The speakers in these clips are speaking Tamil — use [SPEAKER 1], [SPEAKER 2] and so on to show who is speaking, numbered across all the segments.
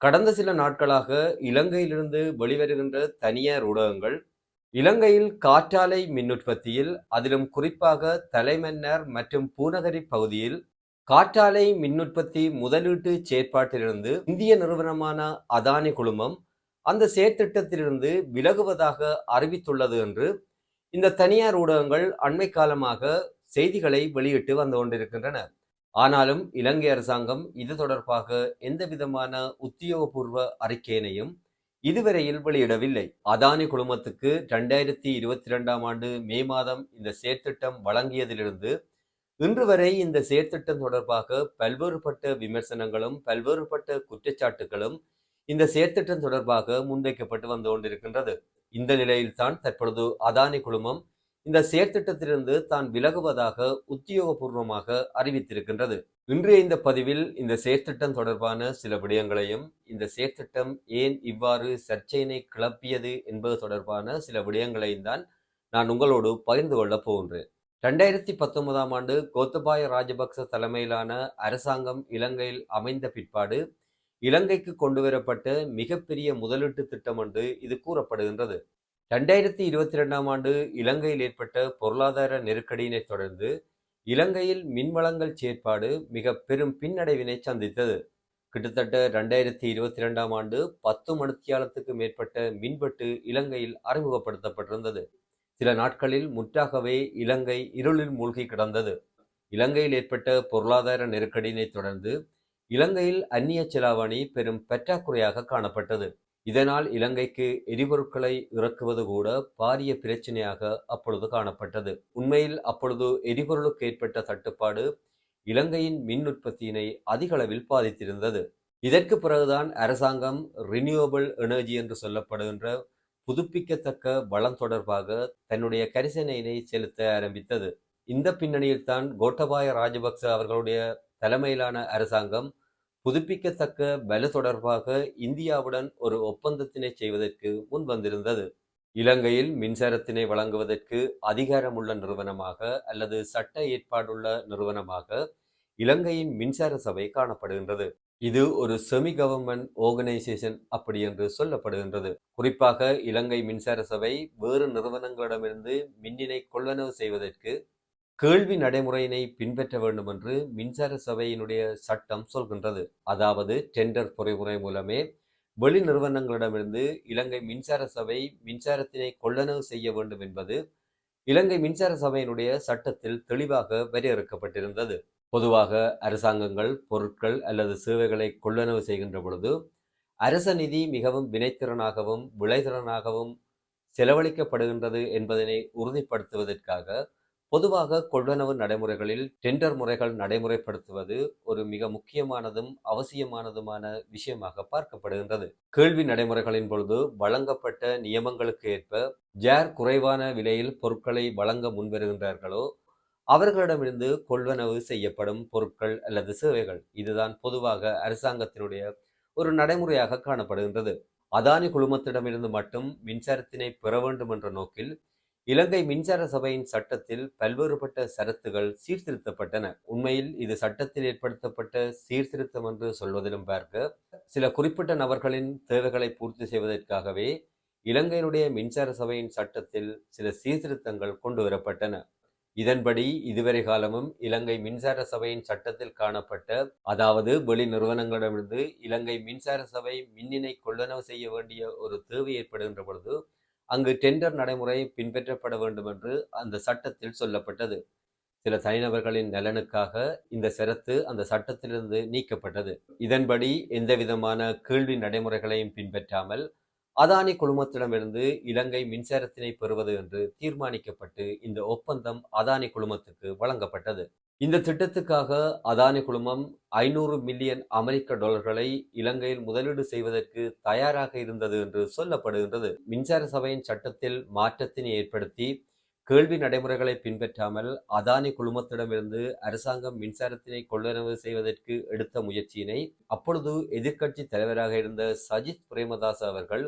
[SPEAKER 1] கடந்த சில நாட்களாக இலங்கையிலிருந்து வெளிவருகின்ற தனியார் ஊடகங்கள் இலங்கையில் காற்றாலை மின் உற்பத்தியில் அதிலும் குறிப்பாக தலைமன்னார் மற்றும் பூநகரி பகுதியில் காற்றாலை மின் உற்பத்தி முதலீட்டு செயற்பாட்டிலிருந்து இந்திய நிறுவனமான அதானி குழுமம் அந்த செயற்திட்டத்திலிருந்து விலகுவதாக அறிவித்துள்ளது என்று இந்த தனியார் ஊடகங்கள் அண்மை காலமாக செய்திகளை வெளியிட்டு வந்து கொண்டிருக்கின்றன. ஆனாலும் இலங்கை அரசாங்கம் இது தொடர்பாக எந்த விதமான உத்தியோகபூர்வ அறிக்கையினையும் இதுவரையில் வெளியிடவில்லை. அதானி குழுமத்துக்கு 2022 ஆண்டு மே மாதம் இந்த செயற்திட்டம் வழங்கியதிலிருந்து இன்று வரை இந்த செயற்திட்டம் தொடர்பாக பல்வேறுபட்ட விமர்சனங்களும் பல்வேறுபட்ட குற்றச்சாட்டுகளும் இந்த செயற்திட்டம் தொடர்பாக முன்வைக்கப்பட்டு வந்து கொண்டிருக்கின்றது. இந்த நிலையில்தான் தற்பொழுது அதானி குழுமம் இந்த செயற்திட்டத்திலிருந்து தான் விலகுவதாக உத்தியோகபூர்வமாக அறிவித்திருக்கின்றது. இன்றைய இந்த பதிவில் இந்த செயற்திட்டம் தொடர்பான சில விடயங்களையும், இந்த செயற்திட்டம் ஏன் இவ்வாறு சர்ச்சையினை கிளப்பியது என்பது தொடர்பான சில விடயங்களையும் தான் நான் உங்களோடு பகிர்ந்து கொள்ளப் போகின்றேன். 2019 ஆண்டு கோத்தபாய ராஜபக்ச தலைமையிலான அரசாங்கம் இலங்கையில் அமைந்த பிற்பாடு இலங்கைக்கு கொண்டுவரப்பட்ட மிகப்பெரிய முதலீட்டு திட்டம் என்று இது கூறப்படுகின்றது. 2022 ஆண்டு இலங்கையில் ஏற்பட்ட பொருளாதார நெருக்கடியினை தொடர்ந்து இலங்கையில் மின்வளங்கள் செயற்பாடு மிக பெரும் பின்னடைவினை சந்தித்தது. கிட்டத்தட்ட 2022 ஆண்டு 10 மணித்தியாலத்துக்கு மேற்பட்ட மின்வெட்டு இலங்கையில் அறிமுகப்படுத்தப்பட்டிருந்தது. சில நாட்களில் முற்றாகவே இலங்கை இருளில் மூழ்கி கிடந்தது. இலங்கையில் ஏற்பட்ட பொருளாதார நெருக்கடியினை தொடர்ந்து இலங்கையில் அந்நிய செலாவணி பெரும் பற்றாக்குறையாக காணப்பட்டது. இதனால் இலங்கைக்கு எரிபொருட்களை இறக்குவது கூட பாரிய பிரச்சனையாக அப்பொழுது காணப்பட்டது. உண்மையில் அப்பொழுது எரிபொருளுக்கு ஏற்பட்ட தட்டுப்பாடு இலங்கையின் மின் உற்பத்தியினை அதிக அளவில் பாதித்திருந்தது. இதற்கு பிறகுதான் அரசாங்கம் ரினியூவபிள் எனர்ஜி என்று சொல்லப்படுகின்ற புதுப்பிக்கத்தக்க வளம் தொடர்பாக தன்னுடைய கரிசனையினை செலுத்த ஆரம்பித்தது. இந்த பின்னணியில் தான் கோட்டபாய ராஜபக்ச அவர்களுடைய தலைமையிலான அரசாங்கம் புதுப்பிக்கத்தக்க வலு தொடர்பாக இந்தியாவுடன் ஒரு ஒப்பந்தத்தினை செய்வதற்கு முன் வந்திருந்தது. இலங்கையில் மின்சாரத்தினை வழங்குவதற்கு அதிகாரமுள்ள நிறுவனமாக அல்லது சட்ட ஏற்பாடுள்ள நிறுவனமாக இலங்கையின் மின்சார சபை காணப்படுகின்றது. இது ஒரு செமி கவர்மெண்ட் ஆர்கனைசேஷன் அப்படி என்று சொல்லப்படுகின்றது. குறிப்பாக இலங்கை மின்சார சபை வேறு நிறுவனங்களிடமிருந்து மின்னினை கொள்வனவு செய்வதற்கு கேள்வி நடைமுறையினை பின்பற்ற வேண்டும் என்று மின்சார சபையினுடைய சட்டம் சொல்கின்றது. அதாவது டெண்டர் பொறிமுறை மூலமே வெளி நிறுவனங்களிடமிருந்து இலங்கை மின்சார சபை மின்சாரத்தினை கொள்ளளவு செய்ய வேண்டும் என்பது இலங்கை மின்சார சபையினுடைய சட்டத்தில் தெளிவாக வரையறுக்கப்பட்டிருந்தது. பொதுவாக அரசாங்கங்கள் பொருட்கள் அல்லது சேவைகளை கொள்ளளவு செய்கின்ற பொழுது அரச நிதி மிகவும் வினைத்திறனாகவும் விளைத்திறனாகவும் செலவழிக்கப்படுகின்றது என்பதனை உறுதிப்படுத்துவதற்காக பொதுவாக கொள்வனவு நடைமுறைகளில் டெண்டர் முறைகள் நடைமுறைப்படுத்துவது ஒரு மிக முக்கியமானதும் அவசியமானதுமான விஷயமாக பார்க்கப்படுகின்றது. கேள்வி நடைமுறைகளின் பொழுது வழங்கப்பட்ட நியமங்களுக்கு ஏற்ப யார் குறைவான விலையில் பொருட்களை வழங்க முன்வருகின்றார்களோ அவர்களிடமிருந்து கொள்வனவு செய்யப்படும் பொருட்கள் அல்லது சேவைகள். இதுதான் பொதுவாக அரசாங்கத்தினுடைய ஒரு நடைமுறையாக காணப்படுகின்றது. அதானி குழுமத்திடமிருந்து மட்டும் மின்சாரத்தினை பெற வேண்டும் என்ற நோக்கில் இலங்கை மின்சார சபையின் சட்டத்தில் பல்வேறுபட்ட சரத்துகள் சீர்திருத்தப்பட்டன. உண்மையில் இது சட்டத்தில் ஏற்படுத்தப்பட்ட சீர்திருத்தம் என்று சொல்வதிலும் பார்க்க சில குறிப்பிட்ட நபர்களின் தேவைகளை பூர்த்தி செய்வதற்காகவே இலங்கையினுடைய மின்சார சபையின் சட்டத்தில் சில சீர்திருத்தங்கள் கொண்டு வரப்பட்டன. இதன்படி இதுவரை காலமும் இலங்கை மின்சார சபையின் சட்டத்தில் காணப்பட்ட, அதாவது வெளி நிறுவனங்களிடமிருந்து இலங்கை மின்சார சபை மின்னினை கொள்ளளவு செய்ய வேண்டிய ஒரு தேவை ஏற்படுகின்ற பொழுது அங்கு டெண்டர் நடைமுறை பின்பற்றப்பட வேண்டும் என்று அந்த சட்டத்தில் சொல்லப்பட்டது. சில தனிநபர்களின் நலனுக்காக இந்த ஷரத்து அந்த சட்டத்திலிருந்து நீக்கப்பட்டது. இதன்படி எந்த விதமான கேள்வி நடைமுறைகளையும் பின்பற்றாமல் அதானி குழுமத்திடமிருந்து இலங்கை மின்சாரத்தினை பெறுவது என்று தீர்மானிக்கப்பட்டு இந்த ஒப்பந்தம் அதானி குழுமத்துக்கு வழங்கப்பட்டது. இந்த திட்டத்துக்காக அதானி குழுமம் 500 மில்லியன் அமெரிக்க டாலர்களை இலங்கையில் முதலீடு செய்வதற்கு தயாராக இருந்தது என்று சொல்லப்படுகின்றது. மின்சார சபையின் சட்டத்தில் மாற்றத்தினை ஏற்படுத்தி கேள்வி நடைமுறைகளை பின்பற்றாமல் அதானி குழுமத்திடமிருந்து அரசாங்கம் மின்சாரத்தினை கொள்ளளவு செய்வதற்கு எடுத்த முயற்சியினை அப்பொழுது எதிர்க்கட்சி தலைவராக இருந்த சஜித் பிரேமதாச அவர்கள்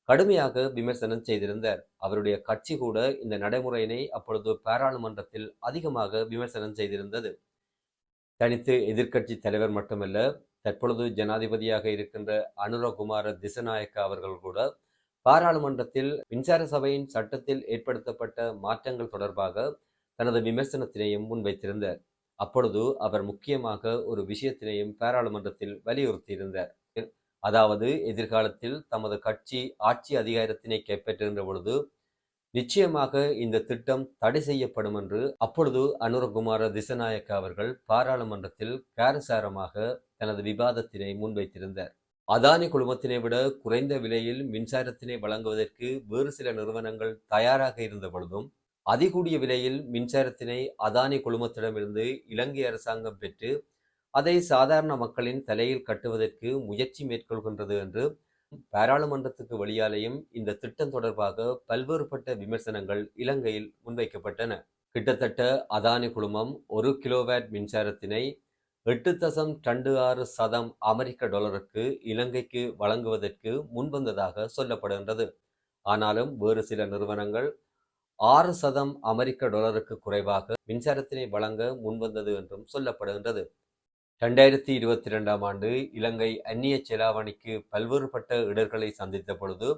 [SPEAKER 1] கடுமையாக விமர்சனம் செய்திருந்தார். அவருடைய கட்சி கூட இந்த நடைமுறையினை அப்பொழுது பாராளுமன்றத்தில் அதிகமாக விமர்சனம் செய்திருந்தது. தனித்து எதிர்க்கட்சி தலைவர் மட்டுமல்ல, தற்பொழுது ஜனாதிபதியாக இருக்கின்ற அனுரகுமார திசநாயக்க அவர்கள் கூட பாராளுமன்றத்தில் மின்சார சபையின் சட்டத்தில் ஏற்படுத்தப்பட்ட மாற்றங்கள் தொடர்பாக தனது விமர்சனத்தினையும் முன்வைத்திருந்தார். அப்பொழுது அவர் முக்கியமாக ஒரு விஷயத்தினையும் பாராளுமன்றத்தில் வலியுறுத்தியிருந்தார். அதாவது எதிர்காலத்தில் தமது கட்சி ஆட்சி அதிகாரத்தினை கைப்பற்றுகின்ற பொழுது நிச்சயமாக இந்த திட்டம் தடை செய்யப்படும் என்று அப்பொழுது அனுரகுமார திசநாயக்க அவர்கள் பாராளுமன்றத்தில் காரசாரமாக தனது விவாதத்தினை முன்வைத்திருந்தார். அதானி குழுமத்தினை விட குறைந்த விலையில் மின்சாரத்தினை வழங்குவதற்கு வேறு சில நிறுவனங்கள் தயாராக இருந்த பொழுதும் அதிகூடிய விலையில் மின்சாரத்தினை அதானி குழுமத்திடமிருந்து இலங்கை அரசாங்கம் பெற்று அதை சாதாரண மக்களின் தலையில் கட்டுவதற்கு முயற்சி மேற்கொள்கின்றது என்று பாராளுமன்றத்துக்கு வெளியாலேயும் இந்த திட்டம் தொடர்பாக பல்வேறுபட்ட விமர்சனங்கள் இலங்கையில் முன்வைக்கப்பட்டன. கிட்டத்தட்ட அதானி குழுமம் 1 கிலோவாட் மின்சாரத்தினை 8.26 அமெரிக்க டாலருக்கு இலங்கைக்கு வழங்குவதற்கு முன்வந்ததாக சொல்லப்படுகின்றது. ஆனாலும் வேறு சில நிறுவனங்கள் 6 அமெரிக்க டாலருக்கு குறைவாக மின்சாரத்தினை வழங்க முன்வந்தது என்றும் சொல்லப்படுகின்றது. 2022ஆம் ஆண்டு இலங்கை அந்நிய செலாவணிக்கு பல்வேறுபட்ட இடர்களை சந்தித்த பொழுது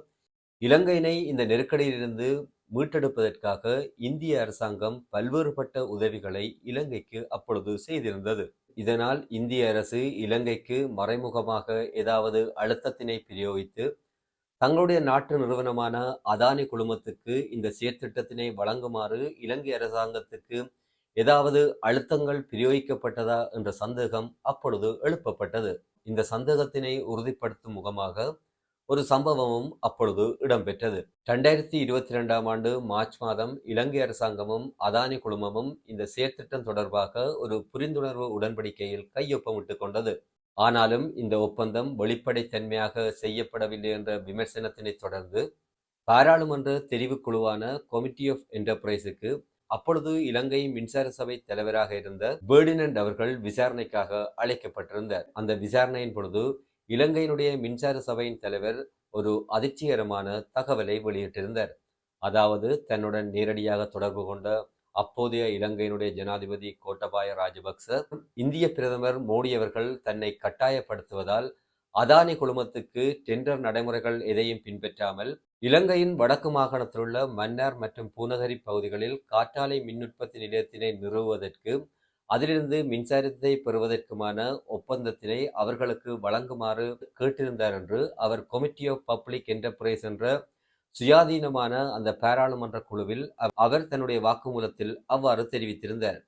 [SPEAKER 1] இலங்கையினை இந்த நெருக்கடியிலிருந்து மீட்டெடுப்பதற்காக இந்திய அரசாங்கம் பல்வேறுபட்ட உதவிகளை இலங்கைக்கு அப்பொழுது செய்திருந்தது. இதனால் இந்திய அரசு இலங்கைக்கு மறைமுகமாக ஏதாவது அழுத்தத்தினை பிரயோகித்து தங்களுடைய நாட்டு நிறுவனமான அதானி குழுமத்துக்கு இந்த செயற்திட்டத்தினை வழங்குமாறு இலங்கை அரசாங்கத்துக்கு ஏதாவது அழுத்தங்கள் பிரயோகிக்கப்பட்டதா என்ற சந்தேகம் அப்பொழுது எழுப்பப்பட்டது. இந்த சந்தேகத்தினை உறுதிப்படுத்தும் முகமாக ஒரு சம்பவமும் அப்பொழுது இடம்பெற்றது. 2022ஆம் ஆண்டு மார்ச் மாதம் இலங்கை அரசாங்கமும் அதானி குழுமமும் இந்த செயற்திட்டம் தொடர்பாக ஒரு புரிந்துணர்வு உடன்படிக்கையில் கையொப்பமிட்டுக் கொண்டது. ஆனாலும் இந்த ஒப்பந்தம் வெளிப்படைத்தன்மையாக செய்யப்படவில்லை என்ற விமர்சனத்தினை தொடர்ந்து பாராளுமன்ற தெரிவுக்குழுவான கமிட்டி ஆஃப் என்டர்பிரைஸுக்கு அப்பொழுது இலங்கை மின்சார சபை தலைவராக இருந்த பேர்டினண்ட் அவர்கள் விசாரணைக்காக அழைக்கப்பட்டிருந்தார். அந்த விசாரணையின் பொழுது இலங்கையினுடைய மின்சார சபையின் தலைவர் ஒரு அதிர்ச்சிகரமான தகவலை வெளியிட்டிருந்தார். அதாவது தன்னுடன் நேரடியாக தொடர்பு கொண்ட அப்போதைய இலங்கையினுடைய ஜனாதிபதி கோட்டபாய ராஜபக்ச இந்திய பிரதமர் மோடி அவர்கள் தன்னை கட்டாயப்படுத்துவதால் அதானி குழுமத்துக்கு டெண்டர் நடைமுறைகள் எதையும் பின்பற்றாமல் இலங்கையின் வடக்கு மாகாணத்தில் உள்ள மன்னார் மற்றும் பூநகரி பகுதிகளில் காற்றாலை மின் உற்பத்தி நிலையத்தினை நிறுவுவதற்கு அதிலிருந்து மின்சாரத்தை பெறுவதற்குமான ஒப்பந்தத்தினை அவர்களுக்கு வழங்குமாறு கேட்டிருந்தார் என்று அவர் கமிட்டி ஆஃப் பப்ளிக் என்டர்பிரைஸ் என்ற சுயாதீனமான அந்த பாராளுமன்ற குழுவில் அவர் தன்னுடைய வாக்குமூலத்தில் அவ்வாறு தெரிவித்திருந்தார்.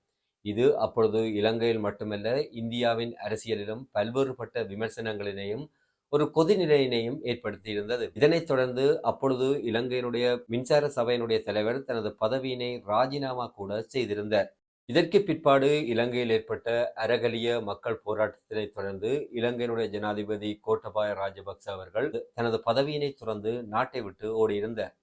[SPEAKER 1] இது அப்பொழுது இலங்கையில் மட்டுமல்ல இந்தியாவின் அரசியலிலும் பல்வேறுபட்ட விமர்சனங்களினையும் ஒரு கொதிநிலையினையும் ஏற்படுத்தியிருந்தது. இதனைத் தொடர்ந்து அப்பொழுது இலங்கையினுடைய மின்சார சபையினுடைய தலைவர் தனது பதவியினை ராஜினாமா கூட செய்திருந்தார். இதற்கு பிற்பாடு இலங்கையில் ஏற்பட்ட அரகலிய மக்கள் போராட்டத்தினை தொடர்ந்து இலங்கையினுடைய ஜனாதிபதி கோட்டபாய ராஜபக்ச அவர்கள் தனது பதவியினை துறந்து நாட்டை விட்டு ஓடியிருந்தார்.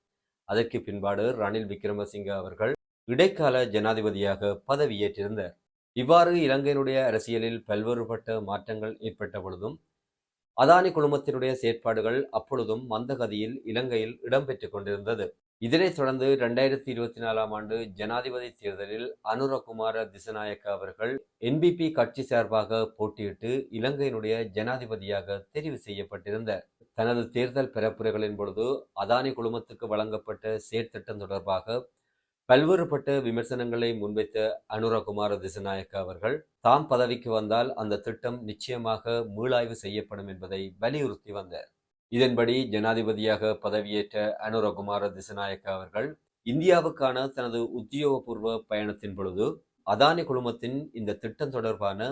[SPEAKER 1] அதற்கு பின்பாடு ரணில் விக்ரமசிங்க அவர்கள் இடைக்கால ஜனாதிபதியாக பதவியேற்றிருந்தார். இவ்வாறு இலங்கையினுடைய அரசியலில் பல்வேறுபட்ட மாற்றங்கள் ஏற்பட்ட பொழுதும் அதானி குழுமத்தினுடைய செயற்பாடுகள் அப்பொழுதும் மந்தகதியில் இலங்கையில் இடம்பெற்றுக் கொண்டிருந்தது. இதனைத் தொடர்ந்து 2024ஆம் ஆண்டு ஜனாதிபதி தேர்தலில் அனுரகுமார திசநாயக்க அவர்கள் என்பிபி கட்சி சார்பாக போட்டியிட்டு இலங்கையினுடைய ஜனாதிபதியாக தெரிவு செய்யப்பட்டிருந்தார். தனது தேர்தல் பரப்புரைகளின் பொழுது அதானி குழுமத்துக்கு வழங்கப்பட்ட செயற்திட்டம் தொடர்பாக பல்வேறுபட்ட விமர்சனங்களை முன்வைத்த அனுரகுமார திசநாயக்க அவர்கள் தாம் பதவிக்கு வந்தால் அந்த திட்டம் நிச்சயமாக மீளாய்வு செய்யப்படும் என்பதை வலியுறுத்தி வந்தார். இதன்படி ஜனாதிபதியாக பதவியேற்ற அனுரகுமார திசநாயக்க அவர்கள் இந்தியாவுக்கான தனது உத்தியோகபூர்வ பயணத்தின் பொழுது அதானி குழுமத்தின் இந்த திட்டம் தொடர்பான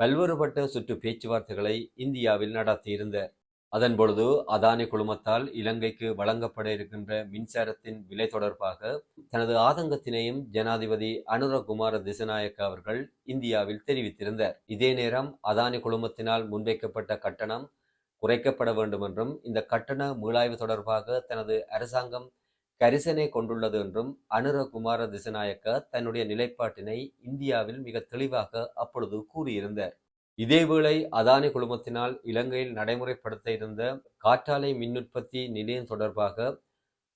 [SPEAKER 1] பல்வேறுபட்ட சுற்று பேச்சுவார்த்தைகளை இந்தியாவில் நடத்தியிருந்தார். அதன் பொழுது அதானி குழுமத்தால் இலங்கைக்கு வழங்கப்பட இருக்கின்ற மின்சாரத்தின் விலை தொடர்பாக தனது ஆதங்கத்தினையும் ஜனாதிபதி அனுரகுமார திசநாயக்க அவர்கள் இந்தியாவில் தெரிவித்திருந்தார். இதே நேரம் அதானி குழுமத்தினால் முன்வைக்கப்பட்ட கட்டணம் குறைக்கப்பட வேண்டும் என்றும் இந்த கட்டண மீளாய்வு தொடர்பாக தனது அரசாங்கம் கரிசனை கொண்டுள்ளது என்றும் அனுரகுமார திசநாயக்க தன்னுடைய நிலைப்பாட்டினை இந்தியாவில் மிக தெளிவாக அப்பொழுது கூறியிருந்தார். இதேவேளை அதானி குழுமத்தினால் இலங்கையில் நடைமுறைப்படுத்த இருந்த காற்றாலை மின் உற்பத்தி நிலையம் தொடர்பாக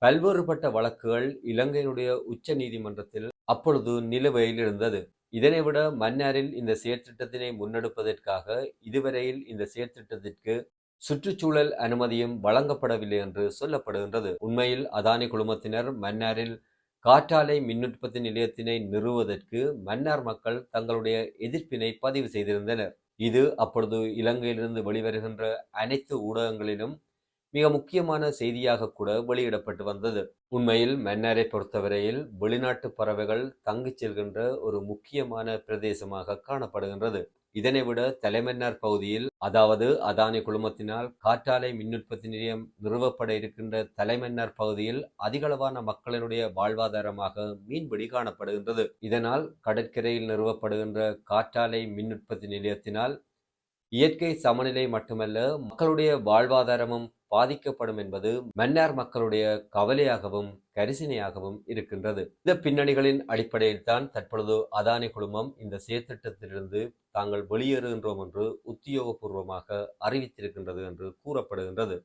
[SPEAKER 1] பல்வேறுபட்ட வழக்குகள் இலங்கையினுடைய உச்ச நீதிமன்றத்தில் அப்பொழுது நிலுவையில் இருந்தது. இதனை விட மன்னாரில் இந்த செயற்திட்டத்தினை முன்னெடுப்பதற்காக இதுவரையில் இந்த செயற்திட்டத்திற்கு சுற்றுச்சூழல் அனுமதியும் வழங்கப்படவில்லை என்று சொல்லப்படுகின்றது. உண்மையில் அதானி குழுமத்தினர் மன்னாரில் காற்றாலை மின் உற்பத்தி நிலையத்தினை நிறுவுவதற்கு மன்னார் மக்கள் தங்களுடைய எதிர்ப்பினை பதிவு செய்திருந்தனர். இது அப்பொழுது இலங்கையிலிருந்து வெளிவருகின்ற அனைத்து ஊடகங்களிலும் மிக முக்கியமான செய்தியாக கூட வெளியிடப்பட்டு வந்தது. உண்மையில் மன்னாரை பொறுத்தவரையில் வெளிநாட்டு பறவைகள் தங்கிச் செல்கின்ற ஒரு முக்கியமான பிரதேசமாக காணப்படுகின்றது. இதனை விட தலைமன்னார் பகுதியில், அதாவது அதானி குழுமத்தினால் காற்றாலை மின் உற்பத்தி நிலையம் நிறுவப்பட இருக்கின்ற தலைமன்னார் பகுதியில் அதிகளவான மக்களினுடைய வாழ்வாதாரமாக மீன்பிடி காணப்படுகின்றது. இதனால் கடற்கரையில் நிறுவப்படுகின்ற காற்றாலை மின் உற்பத்தி நிலையத்தினால் இயற்கை சமநிலை மட்டுமல்ல, மக்களுடைய வாழ்வாதாரமும் பாதிக்கப்படும் என்பது மன்னார் மக்களுடைய கவலையாகவும் கரிசனையாகவும் இருக்கின்றது. இந்த பின்னணிகளின் அடிப்படையில் தான் தற்பொழுது அதானி குழுமம் இந்த செயற்திட்டத்திலிருந்து தாங்கள் வெளியேறுகின்றோம் என்று உத்தியோகபூர்வமாக அறிவித்திருக்கின்றது என்று கூறப்படுகின்றது.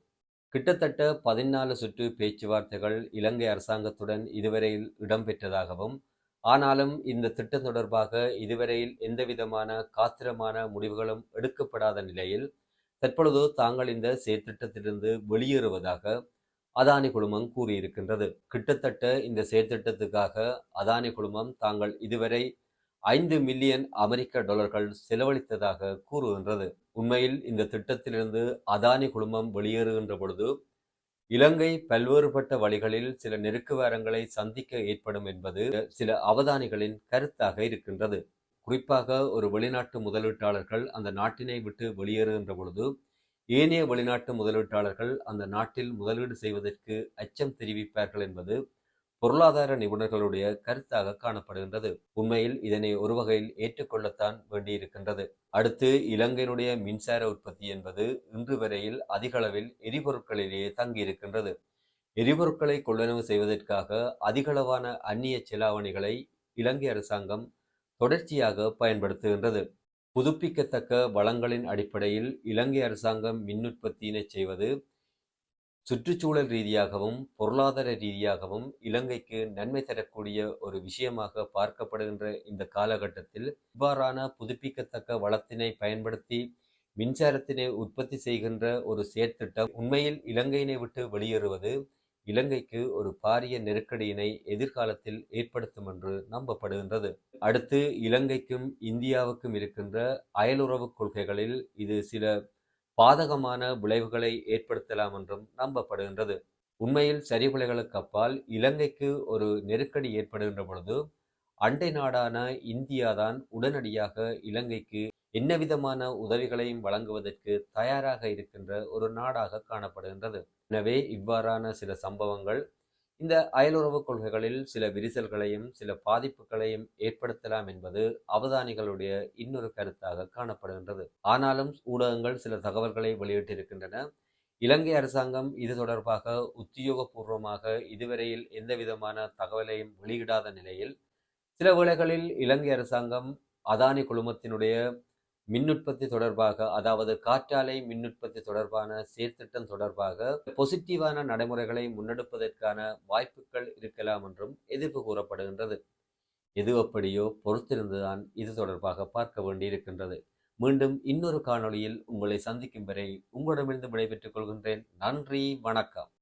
[SPEAKER 1] கிட்டத்தட்ட 14 சுற்று பேச்சுவார்த்தைகள் இலங்கை அரசாங்கத்துடன் இதுவரையில் இடம்பெற்றதாகவும், ஆனாலும் இந்த திட்டம் தொடர்பாக இதுவரையில் எந்தவிதமான காத்திரமான முடிவுகளும் எடுக்கப்படாத நிலையில் தற்பொழுது தாங்கள் இந்த செயற்திட்டத்திலிருந்து வெளியேறுவதாக அதானி குழுமம் கூறியிருக்கின்றது. கிட்டத்தட்ட இந்த செயற்திட்டத்துக்காக அதானி குழுமம் தாங்கள் இதுவரை 5 மில்லியன் அமெரிக்க டாலர்கள் செலவழித்ததாக கூறுகின்றது. உண்மையில் இந்த திட்டத்திலிருந்து அதானி குழுமம் வெளியேறுகின்ற பொழுது இலங்கை பல்வேறுபட்ட வழிகளில் சில நெருக்குவாரங்களை சந்திக்க ஏற்படும் என்பது சில அவதானிகளின் கருத்தாக இருக்கின்றது. குறிப்பாக ஒரு வெளிநாட்டு முதலீட்டாளர்கள் அந்த நாட்டினை விட்டு வெளியேறுகின்ற பொழுது ஏனைய வெளிநாட்டு முதலீட்டாளர்கள் அந்த நாட்டில் முதலீடு செய்வதற்கு அச்சம் தெரிவிப்பார்கள் என்பது பொருளாதார நிபுணர்களுடைய கருத்தாக காணப்படுகின்றது. உண்மையில் இதனை ஒரு வகையில் ஏற்றுக்கொள்ளத்தான் வேண்டியிருக்கின்றது. அடுத்து இலங்கையினுடைய மின்சார உற்பத்தி என்பது இன்று வரையில் அதிக அளவில் எரிபொருட்களிலேயே தங்கியிருக்கின்றது. எரிபொருட்களை கொள்ளளவு செய்வதற்காக அதிகளவான அந்நிய செலாவணிகளை இலங்கை அரசாங்கம் தொடர்ச்சியாக பயன்படுத்துகின்றது. புதுப்பிக்கத்தக்க வளங்களின் அடிப்படையில் இலங்கை அரசாங்கம் மின் உற்பத்தியினை செய்வது சுற்றுச்சூழல் ரீதியாகவும் பொருளாதார ரீதியாகவும் இலங்கைக்கு நன்மை தரக்கூடிய ஒரு விஷயமாக பார்க்கப்படுகின்ற இந்த காலகட்டத்தில் இவ்வாறான புதுப்பிக்கத்தக்க வளத்தினை பயன்படுத்தி மின்சாரத்தினை உற்பத்தி செய்கின்ற ஒரு செயற்திட்டம் உண்மையில் இலங்கையினை விட்டு வெளியேறுவது இலங்கைக்கு ஒரு பாரிய நெருக்கடியினை எதிர்காலத்தில் ஏற்படுத்தும் என்று நம்பப்படுகின்றது. அடுத்து இலங்கைக்கும் இந்தியாவுக்கும் இருக்கின்ற அயலுறவு கொள்கைகளில் இது சில பாதகமான விளைவுகளை ஏற்படுத்தலாம் என்றும் நம்பப்படுகின்றது. உண்மையில் சரிவுளைகளுக்கு அப்பால் இலங்கைக்கு ஒரு நெருக்கடி ஏற்படுகின்ற பொழுது அண்டை நாடான இந்தியாதான் உடனடியாக இலங்கைக்கு என்னவிதமான உதவிகளையும் வழங்குவதற்கு தயாராக இருக்கின்ற ஒரு நாடாக காணப்படுகின்றது. எனவே இவ்வாறான சில சம்பவங்கள் இந்த அயலுறவு கொள்கைகளில் சில விரிசல்களையும் சில பாதிப்புகளையும் ஏற்படுத்தலாம் என்பது அவதானிகளுடைய இன்னொரு கருத்தாக காணப்படுகின்றது. ஆனாலும் ஊடகங்கள் சில தகவல்களை வெளியிட்டிருக்கின்றன. இலங்கை அரசாங்கம் இது தொடர்பாக உத்தியோகபூர்வமாக இதுவரையில் எந்தவிதமான தகவலையும் வெளியிடாத நிலையில் சில வேளைகளில் இலங்கை அரசாங்கம் அதானி குழுமத்தினுடைய மின் உற்பத்தி தொடர்பாக, அதாவது காற்றாலை மின் உற்பத்தி தொடர்பான செயற்திட்டம் தொடர்பாக பொசிட்டிவான நடைமுறைகளை முன்னெடுப்பதற்கான வாய்ப்புகள் இருக்கலாம் என்றும் எதிர்ப்பு கூறப்படுகின்றது. எது எப்படியோ பொறுத்திருந்துதான் இது தொடர்பாக பார்க்க வேண்டியிருக்கின்றது. மீண்டும் இன்னொரு காணொளியில் உங்களை சந்திக்கும் வரை உங்களிடமிருந்து விடைபெற்றுக் கொள்கின்றேன். நன்றி, வணக்கம்.